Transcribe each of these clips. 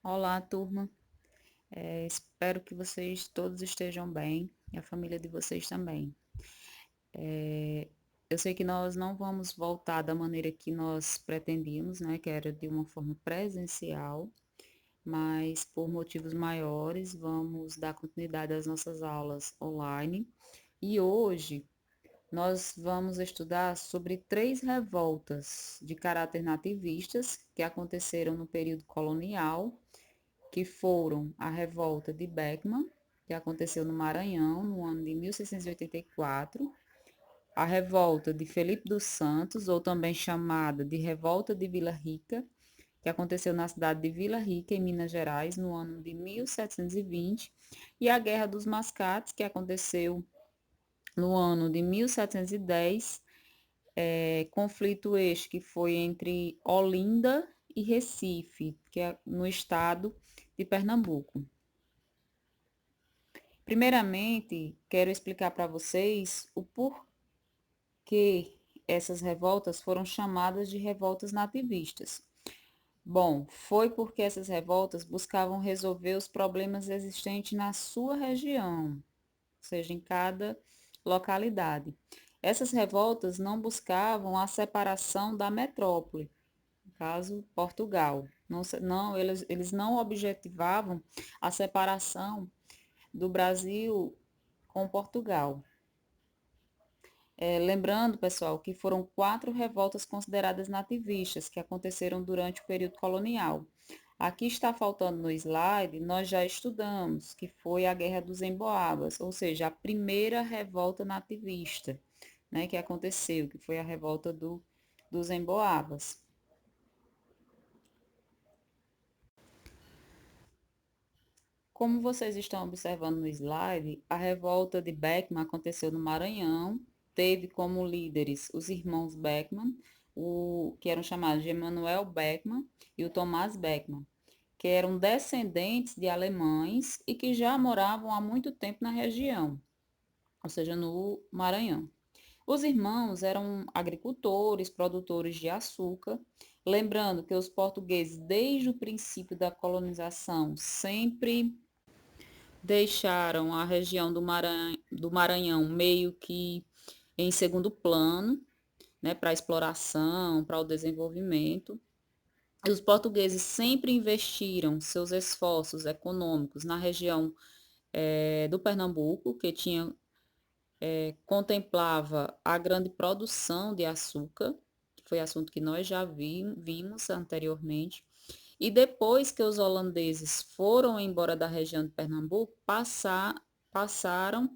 Olá, turma. Espero que vocês todos estejam bem e a família de vocês também. Eu sei que nós não vamos voltar da maneira que nós pretendíamos, né, que era de uma forma presencial, mas por motivos maiores vamos dar continuidade às nossas aulas online. E hoje nós vamos estudar sobre três revoltas de caráter nativistas que aconteceram no período colonial, que foram a revolta de Beckman, que aconteceu no Maranhão no ano de 1684, a revolta de Felipe dos Santos, ou também chamada de revolta de Vila Rica, que aconteceu na cidade de Vila Rica, em Minas Gerais, no ano de 1720, e a Guerra dos Mascates, que aconteceu no ano de 1710, conflito este que foi entre Olinda e Recife, que é no estado de Pernambuco. Primeiramente, quero explicar para vocês o porquê essas revoltas foram chamadas de revoltas nativistas. Bom, foi porque essas revoltas buscavam resolver os problemas existentes na sua região, ou seja, em cada localidade. Essas revoltas não buscavam a separação da metrópole, no caso, Portugal. Eles não objetivavam a separação do Brasil com Portugal. Lembrando, pessoal, que foram 4 revoltas consideradas nativistas que aconteceram durante o período colonial. Aqui está faltando no slide, nós já estudamos, que foi a Guerra dos Emboabas, ou seja, a primeira revolta nativista, né, que aconteceu, que foi a revolta dos Emboabas. Como vocês estão observando no slide, a revolta de Beckman aconteceu no Maranhão, teve como líderes os irmãos Beckman, que eram chamados de Emanuel Beckman e o Tomás Beckman, que eram descendentes de alemães e que já moravam há muito tempo na região, ou seja, no Maranhão. Os irmãos eram agricultores, produtores de açúcar, lembrando que os portugueses, desde o princípio da colonização, sempre deixaram a região do Maranhão meio que em segundo plano, né, para a exploração, para o desenvolvimento. E os portugueses sempre investiram seus esforços econômicos na região do Pernambuco, que contemplava a grande produção de açúcar, que foi assunto que nós já vimos anteriormente. E depois que os holandeses foram embora da região de Pernambuco, passaram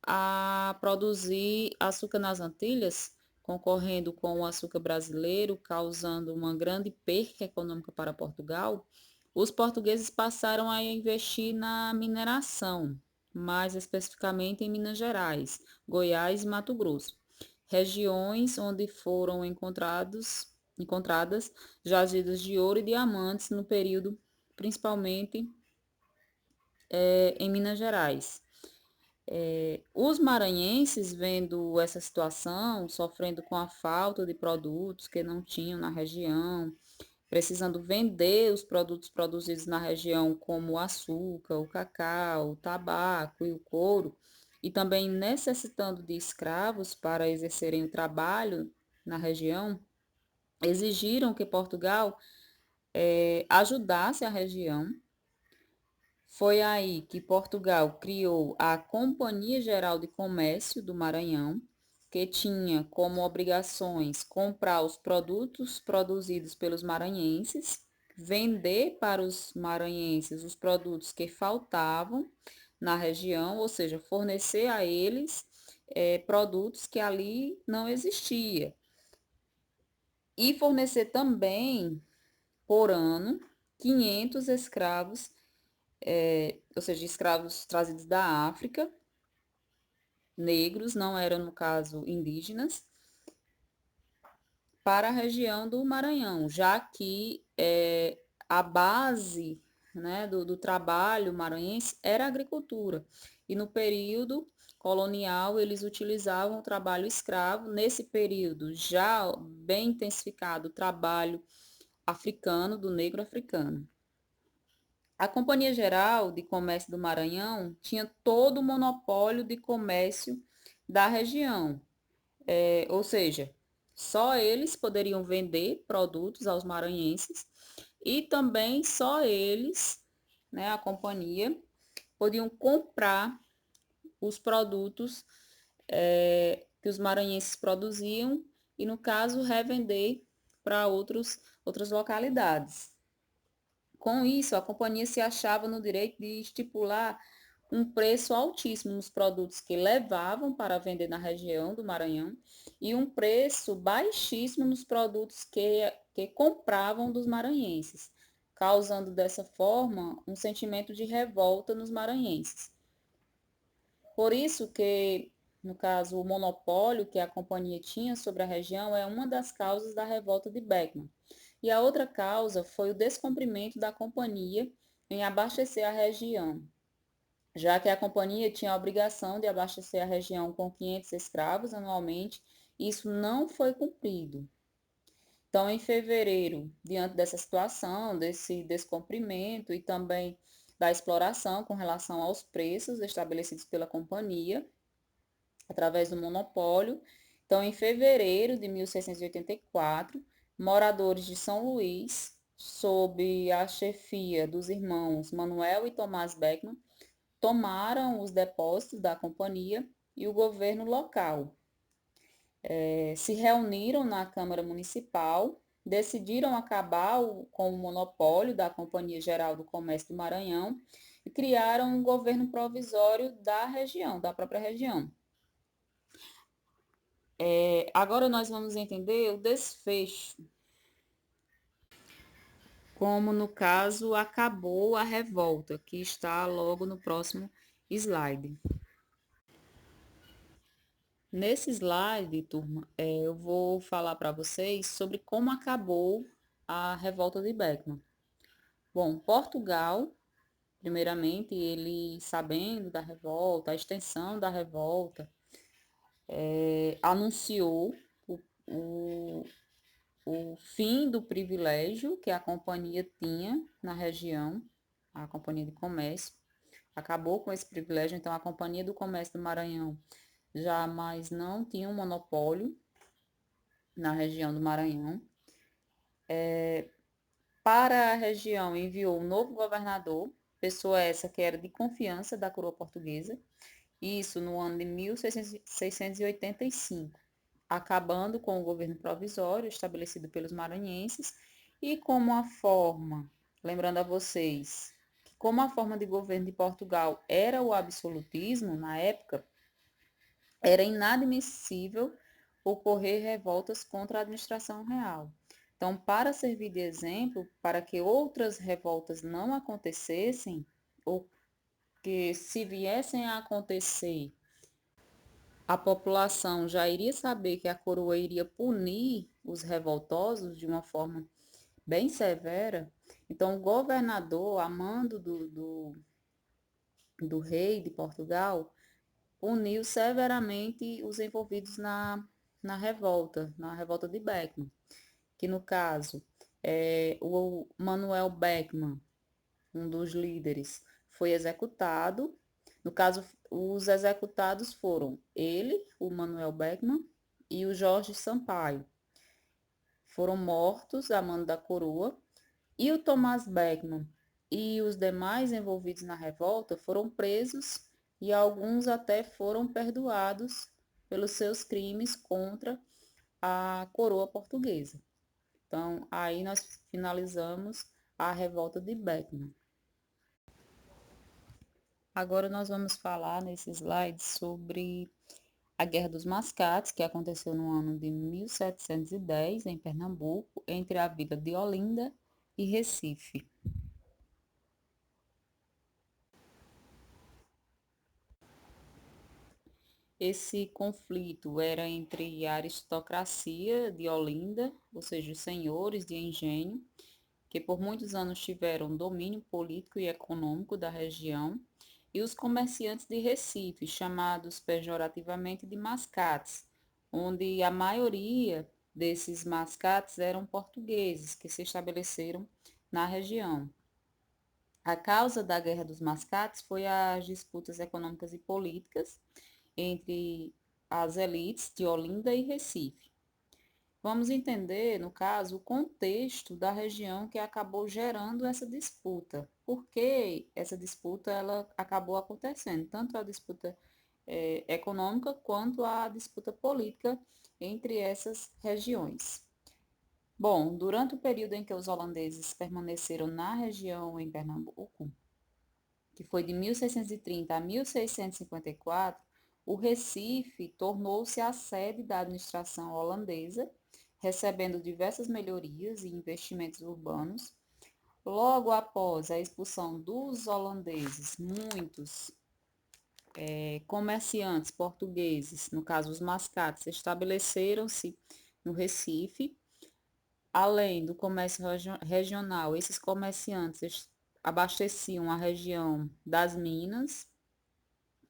a produzir açúcar nas Antilhas, concorrendo com o açúcar brasileiro, causando uma grande perca econômica para Portugal. Os portugueses passaram a investir na mineração, mais especificamente em Minas Gerais, Goiás e Mato Grosso, regiões onde foram encontradas jazidas de ouro e diamantes no período, principalmente em Minas Gerais. Os maranhenses, vendo essa situação, sofrendo com a falta de produtos que não tinham na região, precisando vender os produtos produzidos na região, como o açúcar, o cacau, o tabaco e o couro, e também necessitando de escravos para exercerem o trabalho na região, exigiram que Portugal ajudasse a região. Foi aí que Portugal criou a Companhia Geral de Comércio do Maranhão, que tinha como obrigações comprar os produtos produzidos pelos maranhenses, vender para os maranhenses os produtos que faltavam na região, ou seja, fornecer a eles produtos que ali não existiam. E fornecer também, por ano, 500 escravos, ou seja, escravos trazidos da África, negros, não eram, no caso, indígenas, para a região do Maranhão, já que a base, né, do trabalho maranhense era a agricultura. E no período colonial, eles utilizavam o trabalho escravo. Nesse período, já bem intensificado o trabalho africano, do negro africano. A Companhia Geral de Comércio do Maranhão tinha todo o monopólio de comércio da região, ou seja, só eles poderiam vender produtos aos maranhenses e também só eles, né, a companhia, podiam comprar os produtos que os maranhenses produziam e, no caso, revender para outras localidades. Com isso, a companhia se achava no direito de estipular um preço altíssimo nos produtos que levavam para vender na região do Maranhão e um preço baixíssimo nos produtos que compravam dos maranhenses, causando dessa forma um sentimento de revolta nos maranhenses. Por isso que, no caso, o monopólio que a companhia tinha sobre a região é uma das causas da revolta de Beckmann. E a outra causa foi o descumprimento da companhia em abastecer a região, já que a companhia tinha a obrigação de abastecer a região com 500 escravos anualmente, e isso não foi cumprido. Então, em fevereiro, diante dessa situação, desse descumprimento e também da exploração com relação aos preços estabelecidos pela companhia, através do monopólio, então, em fevereiro de 1684, moradores de São Luís, sob a chefia dos irmãos Manuel e Tomás Beckmann, tomaram os depósitos da companhia e o governo local se reuniram na Câmara Municipal, decidiram acabar com o monopólio da Companhia Geral do Comércio do Maranhão e criaram um governo provisório da região, da própria região. Agora nós vamos entender o desfecho, como no caso acabou a revolta, que está logo no próximo slide. Nesse slide, turma, eu vou falar para vocês sobre como acabou a revolta de Beckmann. Bom, Portugal, primeiramente, ele sabendo da revolta, a extensão da revolta, anunciou o, o fim do privilégio que a companhia tinha na região, a Companhia de Comércio, acabou com esse privilégio, então a Companhia do Comércio do Maranhão jamais não tinha um monopólio na região do Maranhão. Para a região enviou um novo governador, pessoa essa que era de confiança da coroa portuguesa, isso no ano de 1685, acabando com o governo provisório estabelecido pelos maranhenses e como a forma, lembrando a vocês, que como a forma de governo de Portugal era o absolutismo na época, era inadmissível ocorrer revoltas contra a administração real. Então, para servir de exemplo, para que outras revoltas não acontecessem, ou que se viessem a acontecer, a população já iria saber que a coroa iria punir os revoltosos de uma forma bem severa. Então, o governador, a mando do rei de Portugal, puniu severamente os envolvidos na revolta de Beckmann, que no caso, o Manuel Beckmann, um dos líderes, foi executado. No caso, os executados foram ele, o Manuel Beckmann, e o Jorge Sampaio. Foram mortos a mando da coroa, e o Tomás Beckmann e os demais envolvidos na revolta foram presos e alguns até foram perdoados pelos seus crimes contra a coroa portuguesa. Então, aí nós finalizamos a revolta de Beckmann. Agora nós vamos falar nesse slide sobre a Guerra dos Mascates, que aconteceu no ano de 1710, em Pernambuco, entre a vila de Olinda e Recife. Esse conflito era entre a aristocracia de Olinda, ou seja, os senhores de engenho, que por muitos anos tiveram domínio político e econômico da região, e os comerciantes de Recife, chamados pejorativamente de mascates, onde a maioria desses mascates eram portugueses que se estabeleceram na região. A causa da Guerra dos Mascates foi as disputas econômicas e políticas entre as elites de Olinda e Recife. Vamos entender, no caso, o contexto da região que acabou gerando essa disputa. Por que essa disputa ela acabou acontecendo? Tanto a disputa econômica quanto a disputa política entre essas regiões. Bom, durante o período em que os holandeses permaneceram na região em Pernambuco, que foi de 1630 a 1654, o Recife tornou-se a sede da administração holandesa, recebendo diversas melhorias e investimentos urbanos. Logo após a expulsão dos holandeses, muitos comerciantes portugueses, no caso os mascates, estabeleceram-se no Recife. Além do comércio regional, esses comerciantes abasteciam a região das minas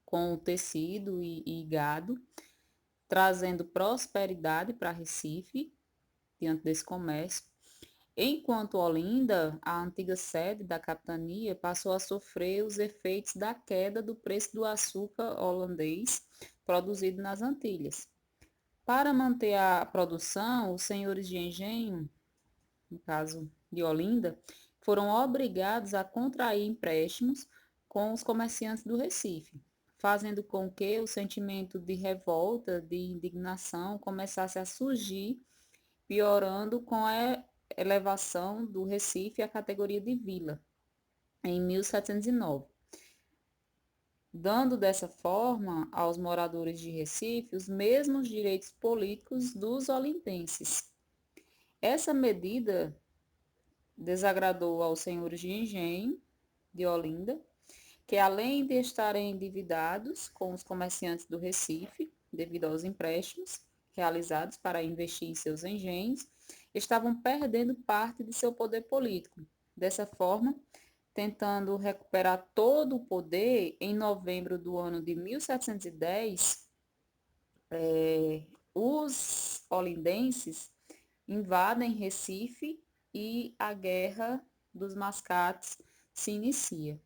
com tecido e gado, trazendo prosperidade para Recife diante desse comércio. Enquanto Olinda, a antiga sede da capitania, passou a sofrer os efeitos da queda do preço do açúcar holandês produzido nas Antilhas. Para manter a produção, os senhores de engenho, no caso de Olinda, foram obrigados a contrair empréstimos com os comerciantes do Recife, fazendo com que o sentimento de revolta, de indignação começasse a surgir, piorando com a elevação do Recife à categoria de vila, em 1709, dando dessa forma aos moradores de Recife os mesmos direitos políticos dos olindenses. Essa medida desagradou aos senhores de engenho de Olinda, que além de estarem endividados com os comerciantes do Recife, devido aos empréstimos realizados para investir em seus engenhos, estavam perdendo parte de seu poder político. Dessa forma, tentando recuperar todo o poder, em novembro do ano de 1710, os olindenses invadem Recife e a Guerra dos Mascates se inicia.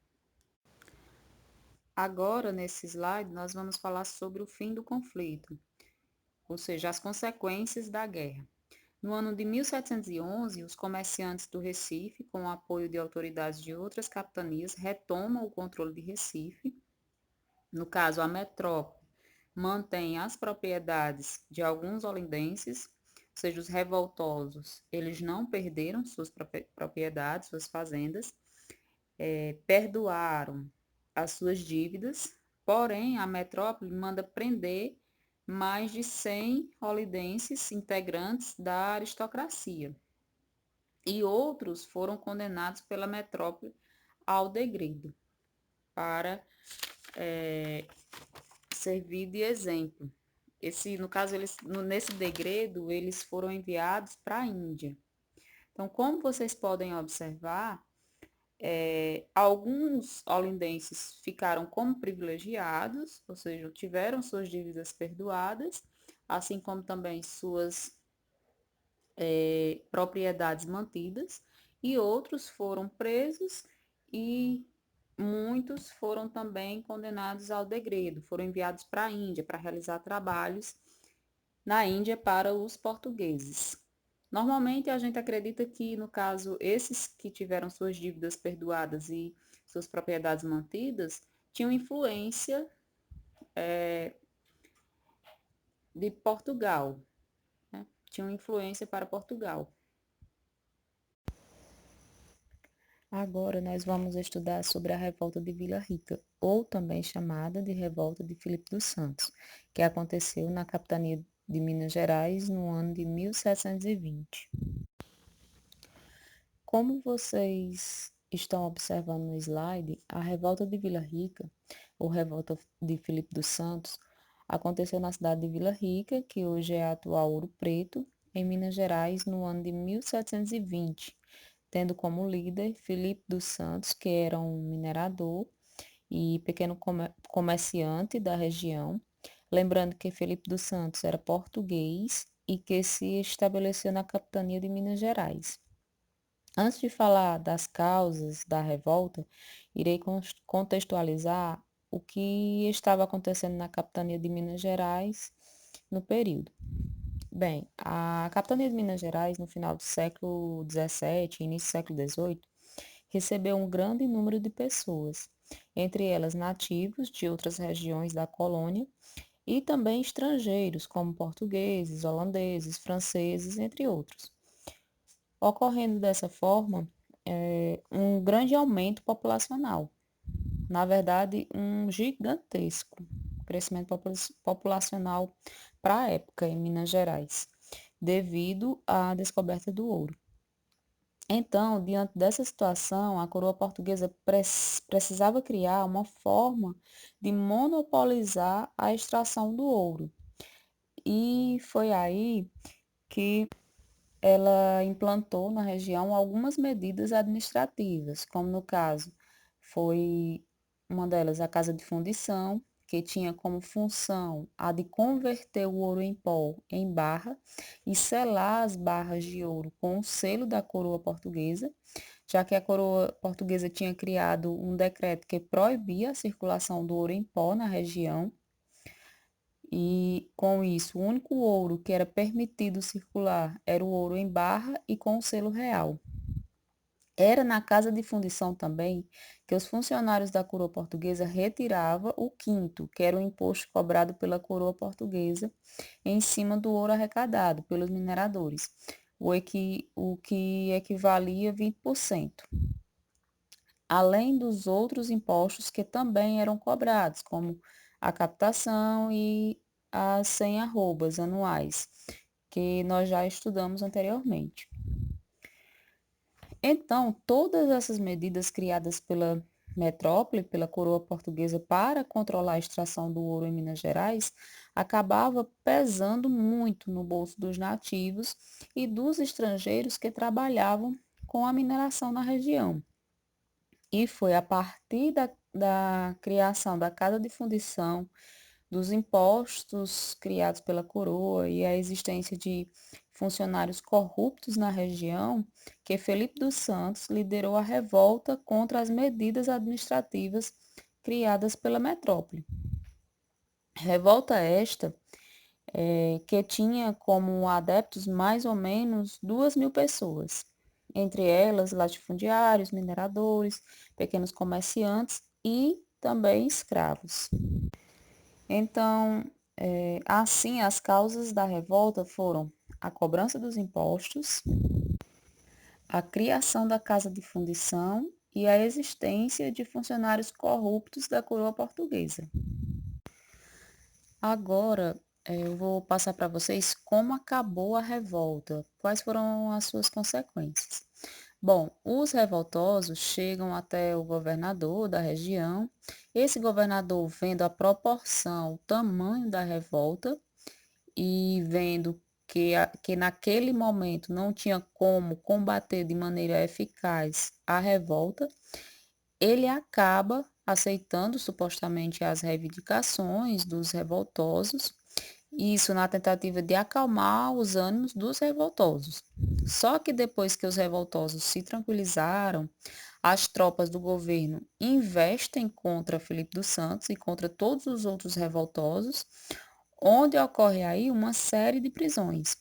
Agora, nesse slide, nós vamos falar sobre o fim do conflito, ou seja, as consequências da guerra. No ano de 1711, os comerciantes do Recife, com o apoio de autoridades de outras capitanias, retomam o controle de Recife. No caso, a metrópole mantém as propriedades de alguns olindenses, ou seja, os revoltosos, eles não perderam suas propriedades, suas fazendas, perdoaram as suas dívidas, porém a metrópole manda prender mais de 100 olindenses integrantes da aristocracia, e outros foram condenados pela metrópole ao degredo, para servir de exemplo. No caso, nesse degredo, eles foram enviados para a Índia. Então, como vocês podem observar, alguns olindenses ficaram como privilegiados, ou seja, tiveram suas dívidas perdoadas, assim como também suas propriedades mantidas, e outros foram presos e muitos foram também condenados ao degredo, foram enviados para a Índia para realizar trabalhos na Índia para os portugueses. Normalmente a gente acredita que, no caso, esses que tiveram suas dívidas perdoadas e suas propriedades mantidas, tinham influência de Portugal, né? Tinham influência para Portugal. Agora nós vamos estudar sobre a revolta de Vila Rica, ou também chamada de revolta de Filipe dos Santos, que aconteceu na capitania de Minas Gerais no ano de 1720. Como vocês estão observando no slide, a revolta de Vila Rica, ou revolta de Filipe dos Santos, aconteceu na cidade de Vila Rica, que hoje é a atual Ouro Preto, em Minas Gerais, no ano de 1720, tendo como líder Filipe dos Santos, que era um minerador e pequeno comerciante da região. Lembrando que Filipe dos Santos era português e que se estabeleceu na capitania de Minas Gerais. Antes de falar das causas da revolta, irei contextualizar o que estava acontecendo na capitania de Minas Gerais no período. Bem, a capitania de Minas Gerais, no final do século XVII e início do século XVIII, recebeu um grande número de pessoas, entre elas nativos de outras regiões da colônia e também estrangeiros, como portugueses, holandeses, franceses, entre outros. Ocorrendo dessa forma, um grande aumento populacional. Na verdade, um gigantesco crescimento populacional para a época em Minas Gerais, devido à descoberta do ouro. Então, diante dessa situação, a coroa portuguesa precisava criar uma forma de monopolizar a extração do ouro. E foi aí que ela implantou na região algumas medidas administrativas, como no caso foi uma delas a Casa de Fundição, que tinha como função a de converter o ouro em pó em barra e selar as barras de ouro com o selo da coroa portuguesa, já que a coroa portuguesa tinha criado um decreto que proibia a circulação do ouro em pó na região. E com isso, o único ouro que era permitido circular era o ouro em barra e com o selo real. Era na casa de fundição também que os funcionários da coroa portuguesa retiravam o quinto, que era o imposto cobrado pela coroa portuguesa em cima do ouro arrecadado pelos mineradores, o que equivalia a 20%, além dos outros impostos que também eram cobrados, como a captação e as 100 arrobas anuais, que nós já estudamos anteriormente. Então, todas essas medidas criadas pela metrópole, pela coroa portuguesa para controlar a extração do ouro em Minas Gerais, acabava pesando muito no bolso dos nativos e dos estrangeiros que trabalhavam com a mineração na região. E foi a partir da criação da Casa de Fundição, dos impostos criados pela coroa e a existência de funcionários corruptos na região, que Felipe dos Santos liderou a revolta contra as medidas administrativas criadas pela metrópole. Revolta esta que tinha como adeptos mais ou menos 2.000 pessoas, entre elas latifundiários, mineradores, pequenos comerciantes e também escravos. Então, assim, as causas da revolta foram a cobrança dos impostos, a criação da casa de fundição e a existência de funcionários corruptos da coroa portuguesa. Agora, eu vou passar para vocês como acabou a revolta, quais foram as suas consequências. Bom, os revoltosos chegam até o governador da região. Esse governador, vendo a proporção, o tamanho da revolta e vendo que naquele momento não tinha como combater de maneira eficaz a revolta, ele acaba aceitando supostamente as reivindicações dos revoltosos, isso na tentativa de acalmar os ânimos dos revoltosos. Só que depois que os revoltosos se tranquilizaram, as tropas do governo investem contra Felipe dos Santos e contra todos os outros revoltosos, onde ocorre aí uma série de prisões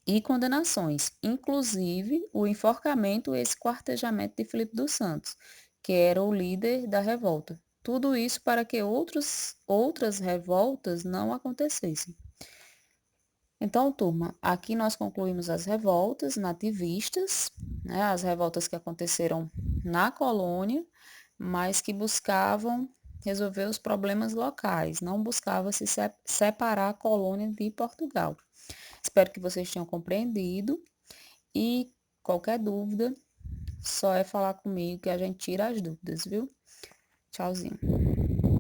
e condenações, inclusive o enforcamento e esquartejamento de Felipe dos Santos, que era o líder da revolta. Tudo isso para que outras revoltas não acontecessem. Então, turma, aqui nós concluímos as revoltas nativistas, né, as revoltas que aconteceram na colônia, mas que buscavam resolver os problemas locais, não buscava se separar a colônia de Portugal. Espero que vocês tenham compreendido e qualquer dúvida, só é falar comigo que a gente tira as dúvidas, viu? Tchauzinho.